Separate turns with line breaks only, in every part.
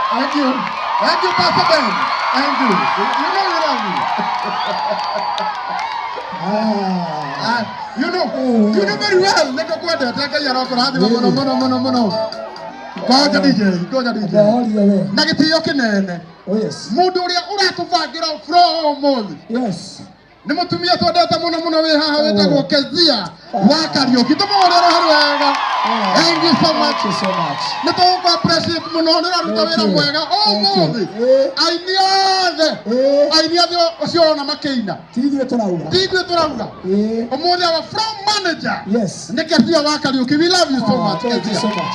Thank you. Thank you, Pastor Ben. Thank you. You know you love me. You know very well. Let go there. Take a year off. Mono. Go to DJ. Negative yokinene.
Oh yes.
Muduria ura tufagira from.
Yes.
Nimutumia twadata muno we haha wetagwo Kezia wa Kariuki tumurera harwega. Thank you so much. Nituko appreciate muno niraruta wira mwega umuthi ainiothe ucio na makeina
tigwe turauga
umuthi our from manager
yes
ni Kezia wa Kariuki. We love you so much.
Thank you so much.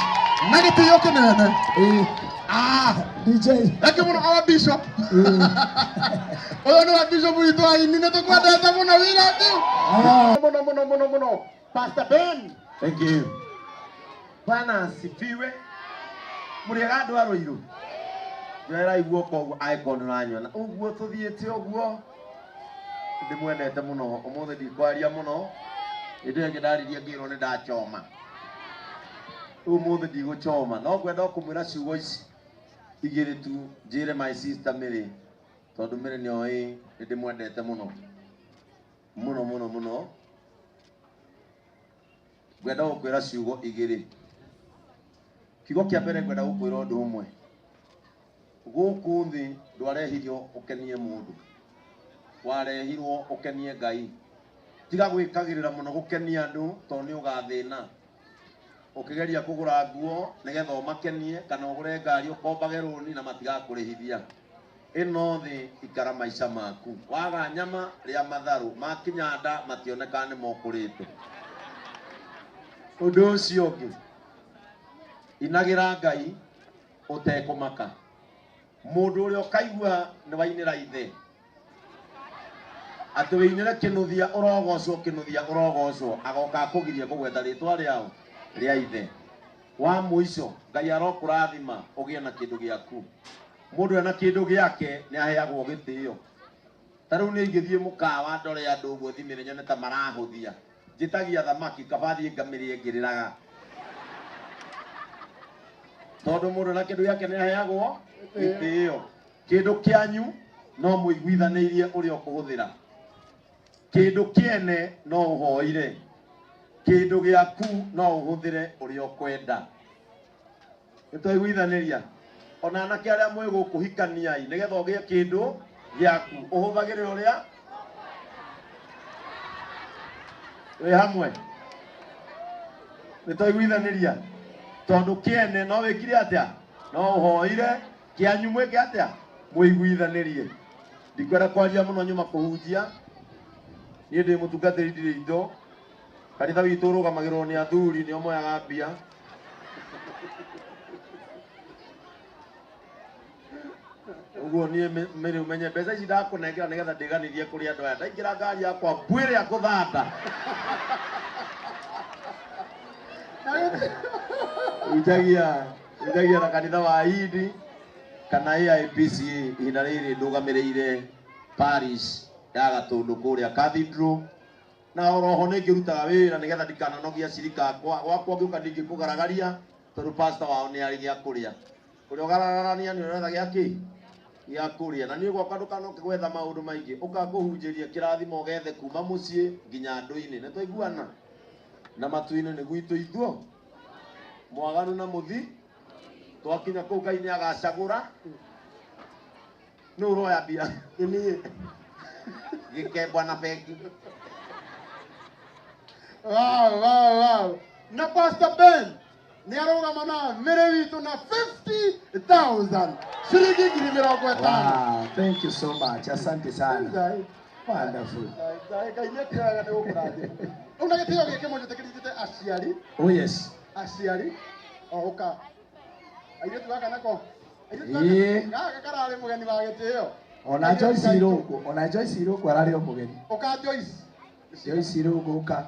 Negative yokinene.
DJ.
Thank you, our bishop. Oh, no, bishop, we do. I need to go there. Mono. Pastor Ben.
Thank you. Bwana sifiwe. Muriga ndwaro iru. Njera iguo ko icon ranyo na uguo tuthiete uguo. Ndimwendete muno. Umuthi ndikwaria muno. Inde ngidaririe ngiro ni ndachoma. Umuthi ndiguchoma. No kwenda kumwira ciugo ici. Igire tu njire my sister Mary. Tondu Mary ni oi ndimwendete muno. Muno. Gwenda gukwira ciugo igire. Kigo kia mbere gwenda gukwira undu umwe. Guku thi ndwarehirio ukenie mundu. Warehirwo ukenie Ngai. Tiga gwikagirira muno gukenia andu tondu ni ugathina. Ukigeria kugura nguo nigetha umakenie kana ugure ngari ukombage roni na matiga kurihithia. Ino thi ikara maisha maku. Waga nyama ria matharu makinya nda mationeka ni mokurite. Undu ucio ungi inagira Ngai utekumaka. Mundu uria ukaigua ni wainira ithe ati weinire kinuthia urogocwo agoka kugiria kugwetha ritwa riao ria ithe wa muico. Ngai arokurathima ugie na kindu giaku. Mundu ena kindu giake ni aheagwo gitio. Taru ni ngithie mukawa ndore andu uguo thimire nyone ta marahuthia njitagia thamaki kabathi ngamirie ngiriraga tondu mundu na kindu giake ni aheagwo gitio. Kindu kianyu no muiguithanirie uria ukuhuthira. Kindu kiene no uhoire. Kindu giaku no uhuthire uria ukwenda. Nitwaiguithaniria ona anake aria mwe gukuhikania nigetha ugie kindu giaku uhuthagire uria we hamwe. Nitwaiguithaniria tondu kiene no wikire atia no uhoire kianyu mweke atia muiguithanirie. Ndikwenda kwaria muno nyuma kuhunjia ni ndi mutungatiri ndire indo. Kanitha witu urugamagirwo ni athuri nio moyaga mbia. Uguo ni Mary umenye mbeca ici ndakunengera nigetha ndiganithie kuri andu aya. Ndaingira ngari yakwa mbwire ya kuthanda. Ujagia na kanitha wa Idi kana AIPC ihinda riri ndugamireire Paris ya Gatundu kuria Cathedral. Na oroho ni ngirutaga wira nigetha ndikananogia cirika gwakwa ngiuka ndingikugaragaria tondu pastor wao ni ari gia kuria. Kuria ugararania ni uretha giaki gia kuria. Na ni gwakwa ndukanoke gwetha maundu maingi ukakuhunjiria kirathimo gethe kuma mucii nginya nduini. Ni twaiguana na matuini ni gwitu ithuo mwaganu na muthi twakinya kuu Ngai ni agacagura. No roya bia ni gikebwa na begi.
Wow. Na Pastor Ben ni arugama na Mary witu na 50,000 shilingi 50,000.
Wow, thank you so much. Asante sana. Wonderful.
Unagetiyo gike mo tetekirite aciari.
Oh yes.
Aciari. Oka. Aire tuaka nako. Gaka karare mugeni wa gitiyo.
Ona Joyce Iruku arari omugeni.
Oka Joyce.
Joyce Iruku oka.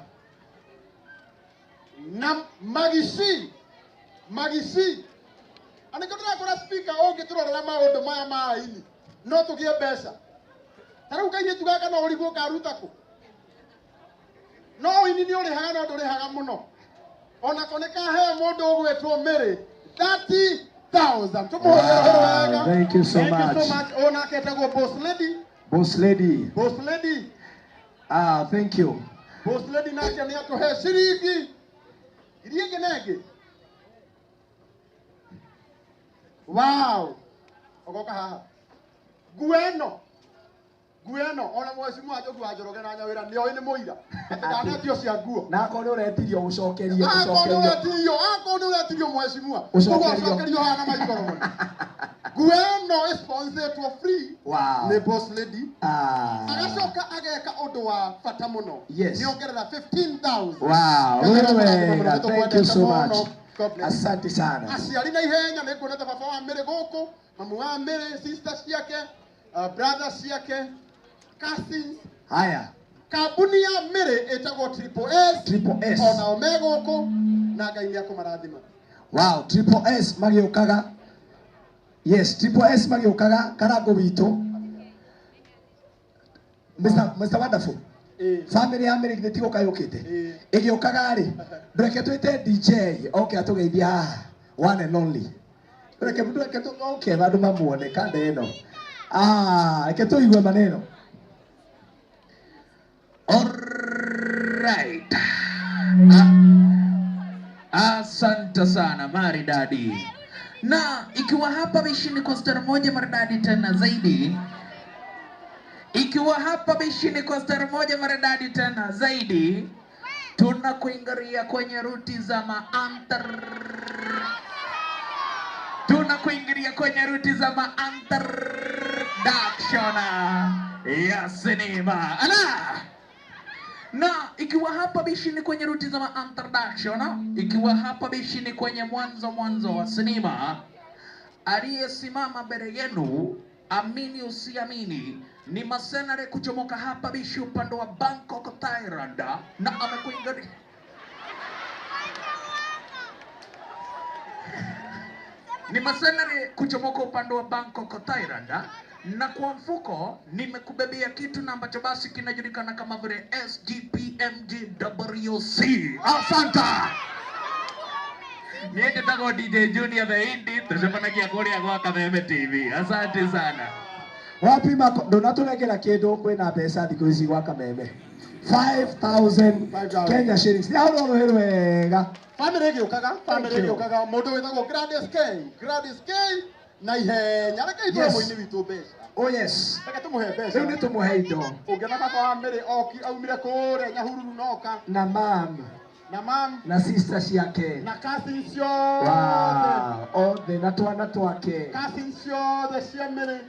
Na Magisi. Anikotra kora speaker ongiturora maundu maya maini. No tugie mbeca. Taru Ngai tugaka no urigo karutako. No ini ni uri haga no nduri haga muno. Ona koneka he mundu ugwetwo Mary 30,000. Tumuhorera wega.
Thank you so much.
Thank you so much. Ona ketagwo Boss Lady.
Boss Lady.
Boss Lady.
Thank you.
Boss Lady nake ni atuhe ciringi. Irienge nenge. Wow. Ogoka haha. Gueno. Ona mwecimu ajogu ajoroge na nyawira ni oi ni muira. Ndanetio cia nguo.
Na akone uretirio ucokerie
Akone uretirio mwecimu. Ucokerio hana maikoro muno. Gueno is sponsored for free.
Wow.
Ni Boss Lady.
Agacoka
ageka undu wa bata muno.
Yes.
Ni ongerera 15,000.
Wow. Thank you so much. Asante sana.
Aciari na ihenya ni kuonete baba wa Mary guku, mamu wa Mary, sisters ciake, brothers ciake, cousins.
Haya.
Kambuni ya Mary etagwo Triple S. Ona omega guku na Ngai ni akumarathima.
Wow, Triple S magiukaga. Yes, Triple S magiukaga karango witu. Mr. Wonderful. Family ya Mary gitiko kayukite. Igiukaga ri. Breke twite DJ. Okay, atugeithia haha. One and only. Breke tu okay, bandu mamuone kande ino. Reke tuigue maneno.
All right. Asante sana maridadi. Na ikiwa hapa bishini kwa star moja maridadi tena zaidi. Tunakuingiria kwenye ruti za introduction ya sinema. Na ikiwa hapa bishini kwenye ruti za introduction, ikiwa hapa bishini kwenye mwanzo wa sinema, aliyesimama mbele yenu, amini usiamini, ni masenare kuchomoka hapa bishi upande wa Bangkok, Thailand, na amekuingiria na kwa mfuko nimekubebea kitu na ambacho basi kinajulikana kama vile SGPMGWC. Asante. Niende tago DJ Junior the Indie, tushapanagia kuria kwa Kameme TV. Asante sana.
Wapi ndo naturegera kindu kwina mbeca thiku ici gwa Kameme 5,000 Kenya shillings. Ni hau wega.
Family giukaga mundu witagwo Gladys K na ihenya reke itwe muini witu mbeca.
Oh yes.
Reke tumuhe mbeca.
Riu ni tumuhe indo.
Ungiona baba wa Mary aumire kuria Nyahururu noka
na mam na sisters yake
na cousins yo.
Wow. Othe na twana twake.
Cousins yo the Mary.